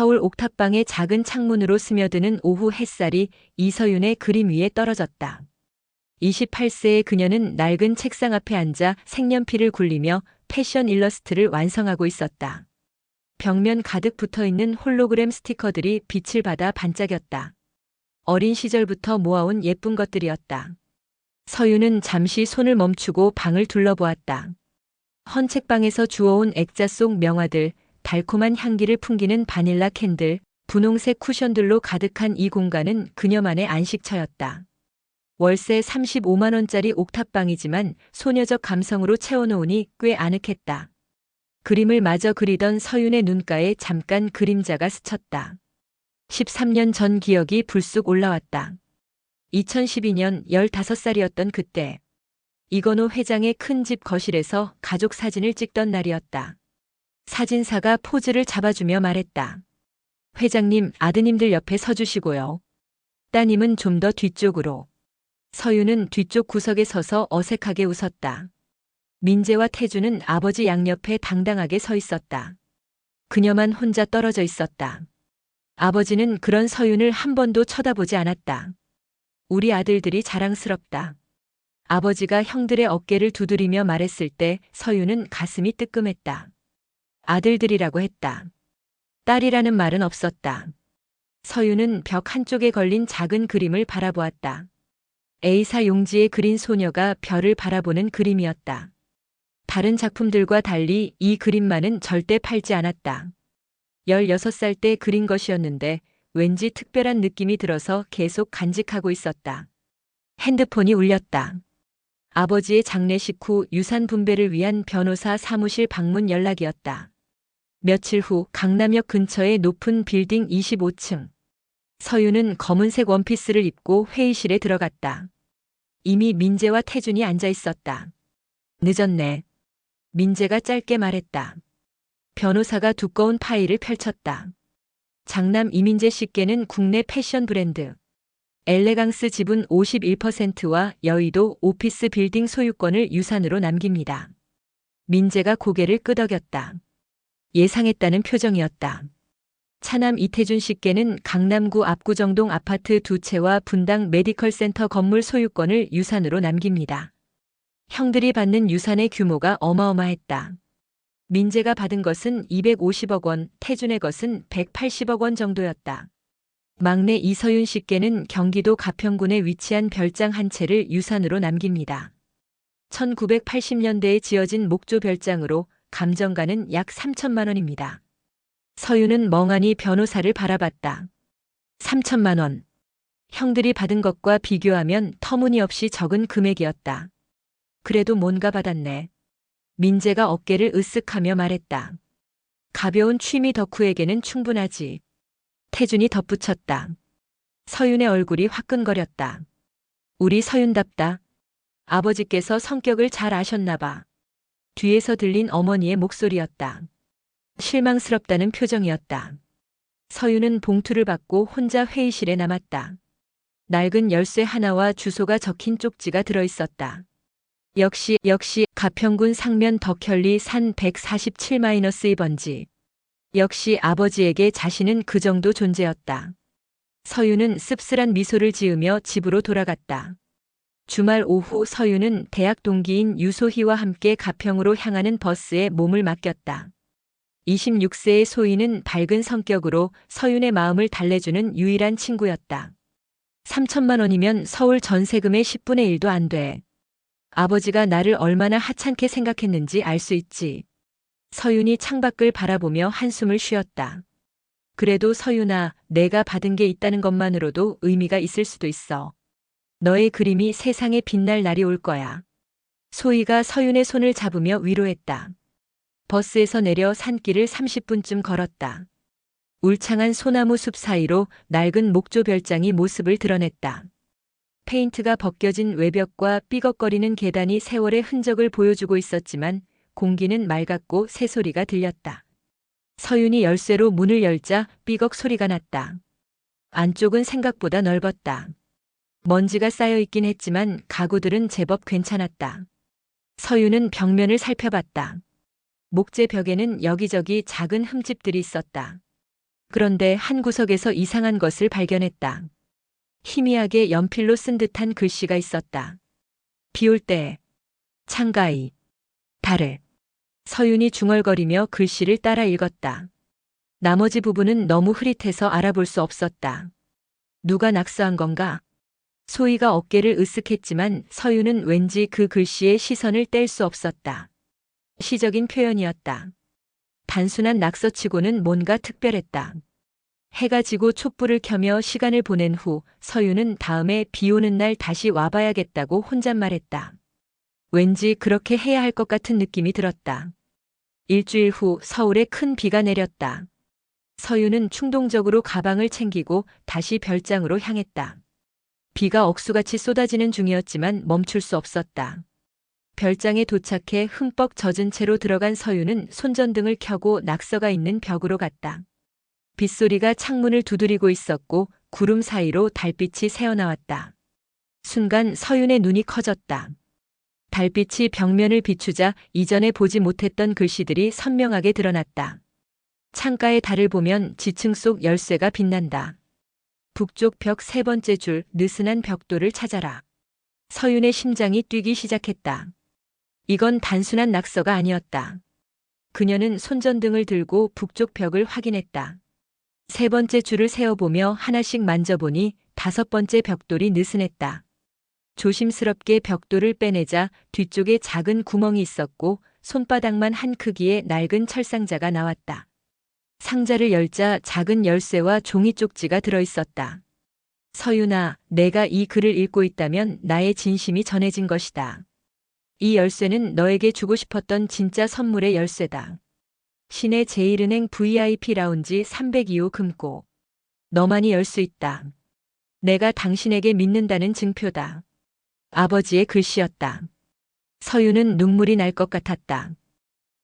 서울 옥탑방의 작은 창문으로 스며드는 오후 햇살이 이서윤의 그림 위에 떨어졌다. 28세의 그녀는 낡은 책상 앞에 앉아 색연필을 굴리며 패션 일러스트를 완성하고 있었다. 벽면 가득 붙어있는 홀로그램 스티커들이 빛을 받아 반짝였다. 어린 시절부터 모아온 예쁜 것들이었다. 서윤은 잠시 손을 멈추고 방을 둘러보았다. 헌 책방에서 주워온 액자 속 명화들, 달콤한 향기를 풍기는 바닐라 캔들, 분홍색 쿠션들로 가득한 이 공간은 그녀만의 안식처였다. 월세 35만 원짜리 옥탑방이지만 소녀적 감성으로 채워놓으니 꽤 아늑했다. 그림을 마저 그리던 서윤의 눈가에 잠깐 그림자가 스쳤다. 13년 전 기억이 불쑥 올라왔다. 2012년 15살이었던 그때. 이건호 회장의 큰 집 거실에서 가족 사진을 찍던 날이었다. 사진사가 포즈를 잡아주며 말했다. 회장님, 아드님들 옆에 서주시고요. 따님은 좀 더 뒤쪽으로. 서윤은 뒤쪽 구석에 서서 어색하게 웃었다. 민재와 태주는 아버지 양옆에 당당하게 서 있었다. 그녀만 혼자 떨어져 있었다. 아버지는 그런 서윤을 한 번도 쳐다보지 않았다. 우리 아들들이 자랑스럽다. 아버지가 형들의 어깨를 두드리며 말했을 때 서윤은 가슴이 뜨끔했다. 아들들이라고 했다. 딸이라는 말은 없었다. 서윤은 벽 한쪽에 걸린 작은 그림을 바라보았다. A사 용지에 그린 소녀가 별을 바라보는 그림이었다. 다른 작품들과 달리 이 그림만은 절대 팔지 않았다. 16살 때 그린 것이었는데 왠지 특별한 느낌이 들어서 계속 간직하고 있었다. 핸드폰이 울렸다. 아버지의 장례식 후 유산 분배를 위한 변호사 사무실 방문 연락이었다. 며칠 후 강남역 근처의 높은 빌딩 25층. 서윤은 검은색 원피스를 입고 회의실에 들어갔다. 이미 민재와 태준이 앉아 있었다. 늦었네. 민재가 짧게 말했다. 변호사가 두꺼운 파일을 펼쳤다. 장남 이민재 씨께는 국내 패션 브랜드 엘레강스 지분 51%와 여의도 오피스 빌딩 소유권을 유산으로 남깁니다. 민재가 고개를 끄덕였다. 예상했다는 표정이었다. 차남 이태준 씨께는 강남구 압구정동 아파트 2채와 분당 메디컬 센터 건물 소유권을 유산으로 남깁니다. 형들이 받는 유산의 규모가 어마어마했다. 민재가 받은 것은 250억 원, 태준의 것은 180억 원 정도였다. 막내 이서윤 씨께는 경기도 가평군에 위치한 별장 한 채를 유산으로 남깁니다. 1980년대에 지어진 목조 별장으로 감정가는 약 3천만 원입니다. 서윤은 멍하니 변호사를 바라봤다. 3천만 원. 형들이 받은 것과 비교하면 터무니없이 적은 금액이었다. 그래도 뭔가 받았네. 민재가 어깨를 으쓱하며 말했다. 가벼운 취미 덕후에게는 충분하지. 태준이 덧붙였다. 서윤의 얼굴이 화끈거렸다. 우리 서윤답다. 아버지께서 성격을 잘 아셨나 봐. 뒤에서 들린 어머니의 목소리였다. 실망스럽다는 표정이었다. 서윤은 봉투를 받고 혼자 회의실에 남았다. 낡은 열쇠 하나와 주소가 적힌 쪽지가 들어있었다. 역시 가평군 상면 덕현리 산 147-2번지. 역시 아버지에게 자신은 그 정도 존재였다. 서윤은 씁쓸한 미소를 지으며 집으로 돌아갔다. 주말 오후 서윤은 대학 동기인 유소희와 함께 가평으로 향하는 버스에 몸을 맡겼다. 26세의 소희는 밝은 성격으로 서윤의 마음을 달래주는 유일한 친구였다. 3천만 원이면 서울 전세금의 10분의 1도 안 돼. 아버지가 나를 얼마나 하찮게 생각했는지 알 수 있지. 서윤이 창밖을 바라보며 한숨을 쉬었다. 그래도 서윤아, 내가 받은 게 있다는 것만으로도 의미가 있을 수도 있어. 너의 그림이 세상에 빛날 날이 올 거야. 소희가 서윤의 손을 잡으며 위로했다. 버스에서 내려 산길을 30분쯤 걸었다. 울창한 소나무 숲 사이로 낡은 목조 별장이 모습을 드러냈다. 페인트가 벗겨진 외벽과 삐걱거리는 계단이 세월의 흔적을 보여주고 있었지만 공기는 맑았고 새소리가 들렸다. 서윤이 열쇠로 문을 열자 삐걱 소리가 났다. 안쪽은 생각보다 넓었다. 먼지가 쌓여있긴 했지만 가구들은 제법 괜찮았다. 서윤은 벽면을 살펴봤다. 목재 벽에는 여기저기 작은 흠집들이 있었다. 그런데 한 구석에서 이상한 것을 발견했다. 희미하게 연필로 쓴 듯한 글씨가 있었다. 비 올 때, 창가이, 달을. 서윤이 중얼거리며 글씨를 따라 읽었다. 나머지 부분은 너무 흐릿해서 알아볼 수 없었다. 누가 낙서한 건가? 소희가 어깨를 으쓱했지만 서윤은 왠지 그 글씨에 시선을 뗄 수 없었다. 시적인 표현이었다. 단순한 낙서치고는 뭔가 특별했다. 해가 지고 촛불을 켜며 시간을 보낸 후 서윤은 다음에 비 오는 날 다시 와봐야겠다고 혼잣말했다. 왠지 그렇게 해야 할 것 같은 느낌이 들었다. 일주일 후 서울에 큰 비가 내렸다. 서윤은 충동적으로 가방을 챙기고 다시 별장으로 향했다. 비가 억수같이 쏟아지는 중이었지만 멈출 수 없었다. 별장에 도착해 흠뻑 젖은 채로 들어간 서윤은 손전등을 켜고 낙서가 있는 벽으로 갔다. 빗소리가 창문을 두드리고 있었고 구름 사이로 달빛이 새어나왔다. 순간 서윤의 눈이 커졌다. 달빛이 벽면을 비추자 이전에 보지 못했던 글씨들이 선명하게 드러났다. 창가의 달을 보면 지층 속 열쇠가 빛난다. 북쪽 벽 세 번째 줄 느슨한 벽돌을 찾아라. 서윤의 심장이 뛰기 시작했다. 이건 단순한 낙서가 아니었다. 그녀는 손전등을 들고 북쪽 벽을 확인했다. 세 번째 줄을 세어보며 하나씩 만져보니 다섯 번째 벽돌이 느슨했다. 조심스럽게 벽돌을 빼내자 뒤쪽에 작은 구멍이 있었고 손바닥만 한 크기의 낡은 철상자가 나왔다. 상자를 열자 작은 열쇠와 종이 쪽지가 들어있었다. 서윤아, 내가 이 글을 읽고 있다면 나의 진심이 전해진 것이다. 이 열쇠는 너에게 주고 싶었던 진짜 선물의 열쇠다. 시내 제일은행 VIP 라운지 302호 금고. 너만이 열 수 있다. 내가 당신에게 믿는다는 증표다. 아버지의 글씨였다. 서윤은 눈물이 날 것 같았다.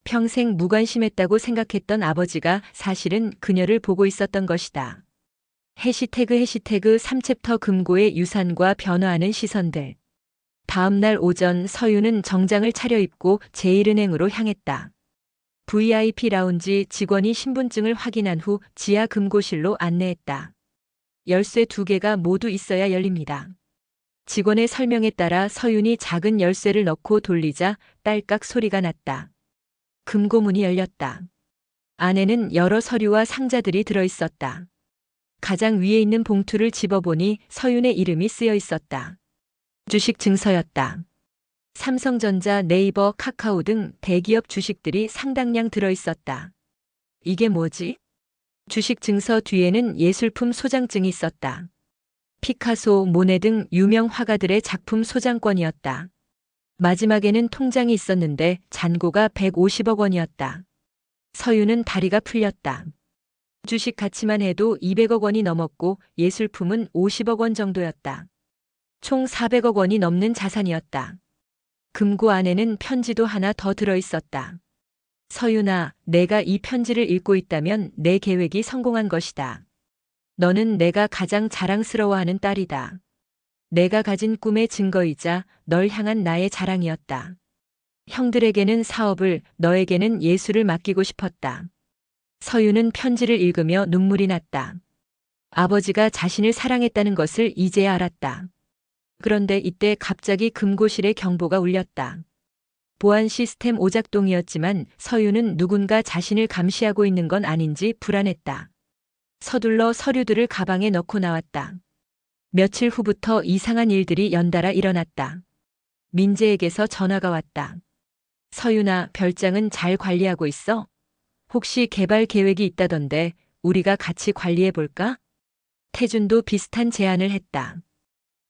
평생 무관심했다고 생각했던 아버지가 사실은 그녀를 보고 있었던 것이다. 해시태그 3챕터 금고의 유산과 변화하는 시선들. 다음 날 오전 서윤은 정장을 차려입고 제일은행으로 향했다. VIP 라운지 직원이 신분증을 확인한 후 지하 금고실로 안내했다. 열쇠 2개가 모두 있어야 열립니다. 직원의 설명에 따라 서윤이 작은 열쇠를 넣고 돌리자 딸깍 소리가 났다. 금고문이 열렸다. 안에는 여러 서류와 상자들이 들어있었다. 가장 위에 있는 봉투를 집어보니 서윤의 이름이 쓰여 있었다. 주식 증서였다. 삼성전자, 네이버, 카카오 등 대기업 주식들이 상당량 들어있었다. 이게 뭐지? 주식 증서 뒤에는 예술품 소장증이 있었다. 피카소, 모네 등 유명 화가들의 작품 소장권이었다. 마지막에는 통장이 있었는데 잔고가 150억 원이었다. 서윤은 다리가 풀렸다. 주식 가치만 해도 200억 원이 넘었고 예술품은 50억 원 정도였다. 총 400억 원이 넘는 자산이었다. 금고 안에는 편지도 하나 더 들어있었다. 서윤아, 내가 이 편지를 읽고 있다면 내 계획이 성공한 것이다. 너는 내가 가장 자랑스러워하는 딸이다. 내가 가진 꿈의 증거이자 널 향한 나의 자랑이었다. 형들에게는 사업을, 너에게는 예술을 맡기고 싶었다. 서윤은 편지를 읽으며 눈물이 났다. 아버지가 자신을 사랑했다는 것을 이제야 알았다. 그런데 이때 갑자기 금고실에 경보가 울렸다. 보안 시스템 오작동이었지만 서윤은 누군가 자신을 감시하고 있는 건 아닌지 불안했다. 서둘러 서류들을 가방에 넣고 나왔다. 며칠 후부터 이상한 일들이 연달아 일어났다. 민재에게서 전화가 왔다. 서윤아, 별장은 잘 관리하고 있어? 혹시 개발 계획이 있다던데 우리가 같이 관리해볼까? 태준도 비슷한 제안을 했다.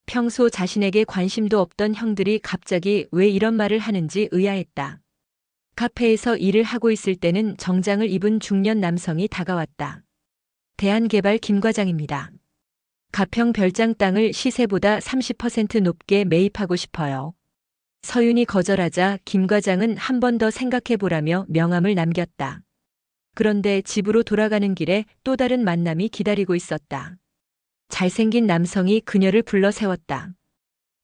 평소 자신에게 관심도 없던 형들이 갑자기 왜 이런 말을 하는지 의아했다. 카페에서 일을 하고 있을 때는 정장을 입은 중년 남성이 다가왔다. 대한개발 김 과장입니다. 가평 별장 땅을 시세보다 30% 높게 매입하고 싶어요. 서윤이 거절하자 김 과장은 한 번 더 생각해보라며 명함을 남겼다. 그런데 집으로 돌아가는 길에 또 다른 만남이 기다리고 있었다. 잘생긴 남성이 그녀를 불러 세웠다.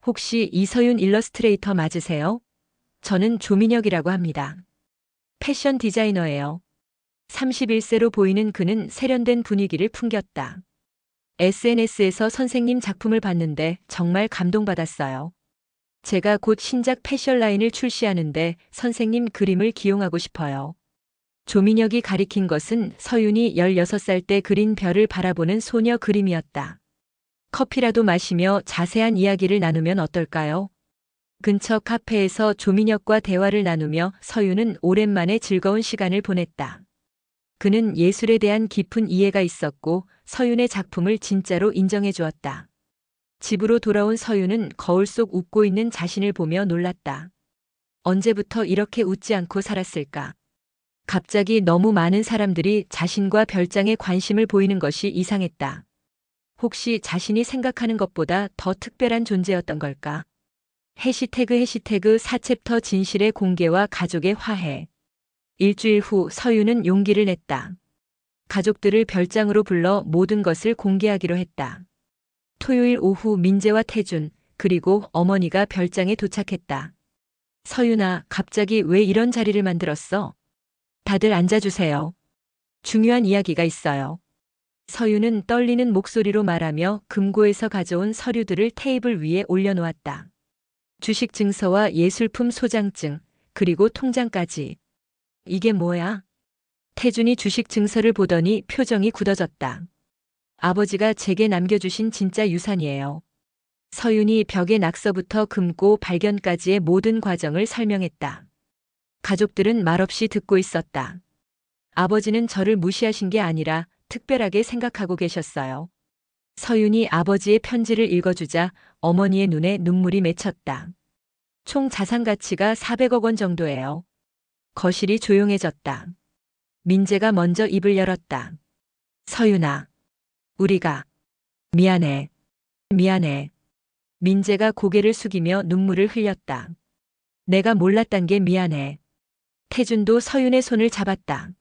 혹시 이서윤 일러스트레이터 맞으세요? 저는 조민혁이라고 합니다. 패션 디자이너예요. 31세로 보이는 그는 세련된 분위기를 풍겼다. SNS에서 선생님 작품을 봤는데 정말 감동받았어요. 제가 곧 신작 패션 라인을 출시하는데 선생님 그림을 기용하고 싶어요. 조민혁이 가리킨 것은 서윤이 16살 때 그린 별을 바라보는 소녀 그림이었다. 커피라도 마시며 자세한 이야기를 나누면 어떨까요? 근처 카페에서 조민혁과 대화를 나누며 서윤은 오랜만에 즐거운 시간을 보냈다. 그는 예술에 대한 깊은 이해가 있었고 서윤의 작품을 진짜로 인정해 주었다. 집으로 돌아온 서윤은 거울 속 웃고 있는 자신을 보며 놀랐다. 언제부터 이렇게 웃지 않고 살았을까? 갑자기 너무 많은 사람들이 자신과 별장에 관심을 보이는 것이 이상했다. 혹시 자신이 생각하는 것보다 더 특별한 존재였던 걸까? 해시태그 4챕터 진실의 공개와 가족의 화해. 일주일 후 서윤은 용기를 냈다. 가족들을 별장으로 불러 모든 것을 공개하기로 했다. 토요일 오후 민재와 태준, 그리고 어머니가 별장에 도착했다. 서윤아, 갑자기 왜 이런 자리를 만들었어? 다들 앉아주세요. 중요한 이야기가 있어요. 서윤은 떨리는 목소리로 말하며 금고에서 가져온 서류들을 테이블 위에 올려놓았다. 주식 증서와 예술품 소장증, 그리고 통장까지. 이게 뭐야? 태준이 주식 증서를 보더니 표정이 굳어졌다. 아버지가 제게 남겨주신 진짜 유산이에요. 서윤이 벽의 낙서부터 금고 발견까지의 모든 과정을 설명했다. 가족들은 말없이 듣고 있었다. 아버지는 저를 무시하신 게 아니라 특별하게 생각하고 계셨어요. 서윤이 아버지의 편지를 읽어주자 어머니의 눈에 눈물이 맺혔다. 총 자산 가치가 400억 원 정도예요. 거실이 조용해졌다. 민재가 먼저 입을 열었다. 서윤아, 우리가 미안해. 미안해. 민재가 고개를 숙이며 눈물을 흘렸다. 내가 몰랐단 게 미안해. 태준도 서윤의 손을 잡았다.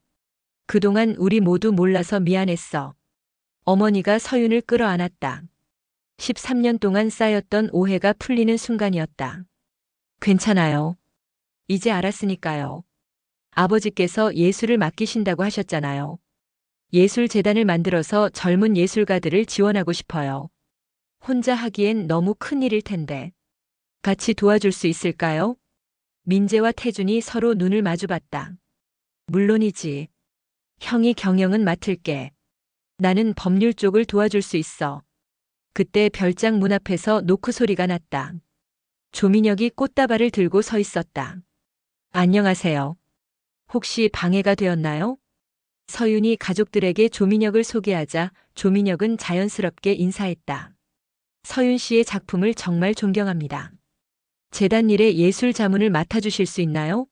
그동안 우리 모두 몰라서 미안했어. 어머니가 서윤을 끌어안았다. 13년 동안 쌓였던 오해가 풀리는 순간이었다. 괜찮아요. 이제 알았으니까요. 아버지께서 예술을 맡기신다고 하셨잖아요. 예술재단을 만들어서 젊은 예술가들을 지원하고 싶어요. 혼자 하기엔 너무 큰일일 텐데. 같이 도와줄 수 있을까요? 민재와 태준이 서로 눈을 마주봤다. 물론이지. 형이 경영은 맡을게. 나는 법률 쪽을 도와줄 수 있어. 그때 별장 문 앞에서 노크 소리가 났다. 조민혁이 꽃다발을 들고 서 있었다. 안녕하세요. 혹시 방해가 되었나요? 서윤이 가족들에게 조민혁을 소개하자 조민혁은 자연스럽게 인사했다. 서윤 씨의 작품을 정말 존경합니다. 재단 일에 예술 자문을 맡아주실 수 있나요?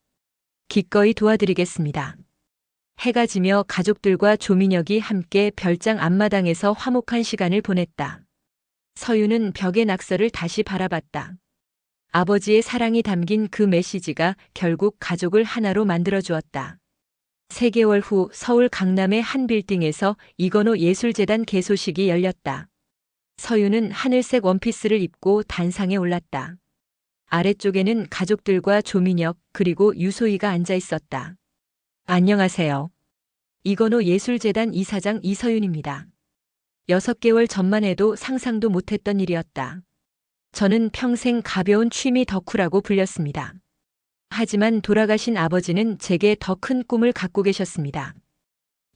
기꺼이 도와드리겠습니다. 해가 지며 가족들과 조민혁이 함께 별장 앞마당에서 화목한 시간을 보냈다. 서윤은 벽의 낙서를 다시 바라봤다. 아버지의 사랑이 담긴 그 메시지가 결국 가족을 하나로 만들어 주었다. 3개월 후 서울 강남의 한 빌딩에서 이건호 예술재단 개소식이 열렸다. 서윤은 하늘색 원피스를 입고 단상에 올랐다. 아래쪽에는 가족들과 조민혁 그리고 유소희가 앉아 있었다. 안녕하세요. 이건호 예술재단 이사장 이서윤입니다. 6개월 전만 해도 상상도 못했던 일이었다. 저는 평생 가벼운 취미 덕후라고 불렸습니다. 하지만 돌아가신 아버지는 제게 더 큰 꿈을 갖고 계셨습니다.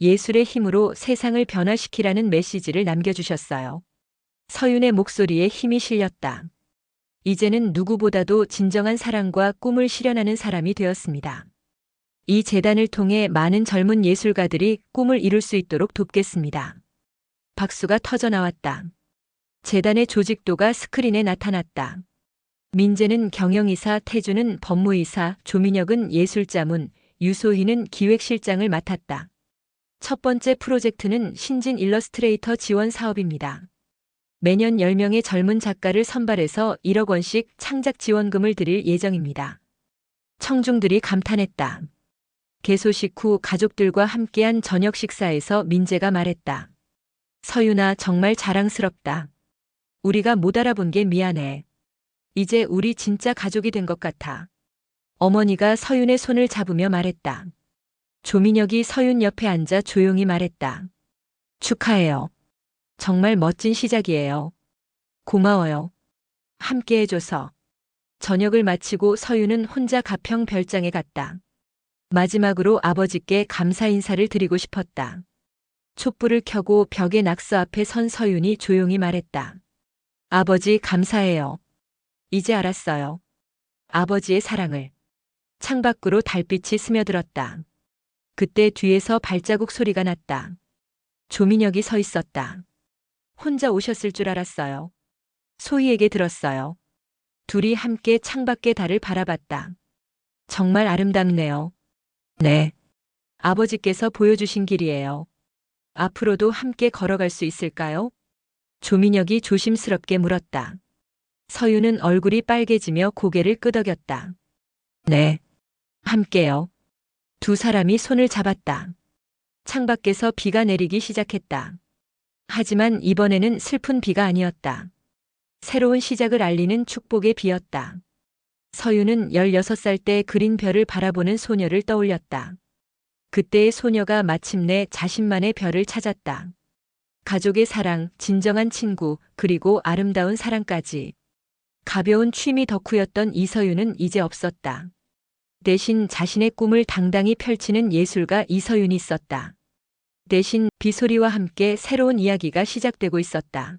예술의 힘으로 세상을 변화시키라는 메시지를 남겨주셨어요. 서윤의 목소리에 힘이 실렸다. 이제는 누구보다도 진정한 사랑과 꿈을 실현하는 사람이 되었습니다. 이 재단을 통해 많은 젊은 예술가들이 꿈을 이룰 수 있도록 돕겠습니다. 박수가 터져 나왔다. 재단의 조직도가 스크린에 나타났다. 민재는 경영이사, 태준은 법무이사, 조민혁은 예술자문, 유소희는 기획실장을 맡았다. 첫 번째 프로젝트는 신진 일러스트레이터 지원 사업입니다. 매년 10명의 젊은 작가를 선발해서 1억 원씩 창작 지원금을 드릴 예정입니다. 청중들이 감탄했다. 개소식 후 가족들과 함께한 저녁 식사에서 민재가 말했다. 서윤아, 정말 자랑스럽다. 우리가 못 알아본 게 미안해. 이제 우리 진짜 가족이 된 것 같아. 어머니가 서윤의 손을 잡으며 말했다. 조민혁이 서윤 옆에 앉아 조용히 말했다. 축하해요. 정말 멋진 시작이에요. 고마워요. 함께 해줘서. 저녁을 마치고 서윤은 혼자 가평 별장에 갔다. 마지막으로 아버지께 감사 인사를 드리고 싶었다. 촛불을 켜고 벽의 낙서 앞에 선 서윤이 조용히 말했다. 아버지 감사해요. 이제 알았어요. 아버지의 사랑을. 창밖으로 달빛이 스며들었다. 그때 뒤에서 발자국 소리가 났다. 조민혁이 서 있었다. 혼자 오셨을 줄 알았어요. 소희에게 들었어요. 둘이 함께 창밖의 달을 바라봤다. 정말 아름답네요. 네. 아버지께서 보여주신 길이에요. 앞으로도 함께 걸어갈 수 있을까요? 조민혁이 조심스럽게 물었다. 서윤은 얼굴이 빨개지며 고개를 끄덕였다. 네. 함께요. 두 사람이 손을 잡았다. 창밖에서 비가 내리기 시작했다. 하지만 이번에는 슬픈 비가 아니었다. 새로운 시작을 알리는 축복의 비였다. 서윤은 16살 때 그린 별을 바라보는 소녀를 떠올렸다. 그때의 소녀가 마침내 자신만의 별을 찾았다. 가족의 사랑, 진정한 친구, 그리고 아름다운 사랑까지. 가벼운 취미 덕후였던 이서윤은 이제 없었다. 대신 자신의 꿈을 당당히 펼치는 예술가 이서윤이 있었다. 대신 비소리와 함께 새로운 이야기가 시작되고 있었다.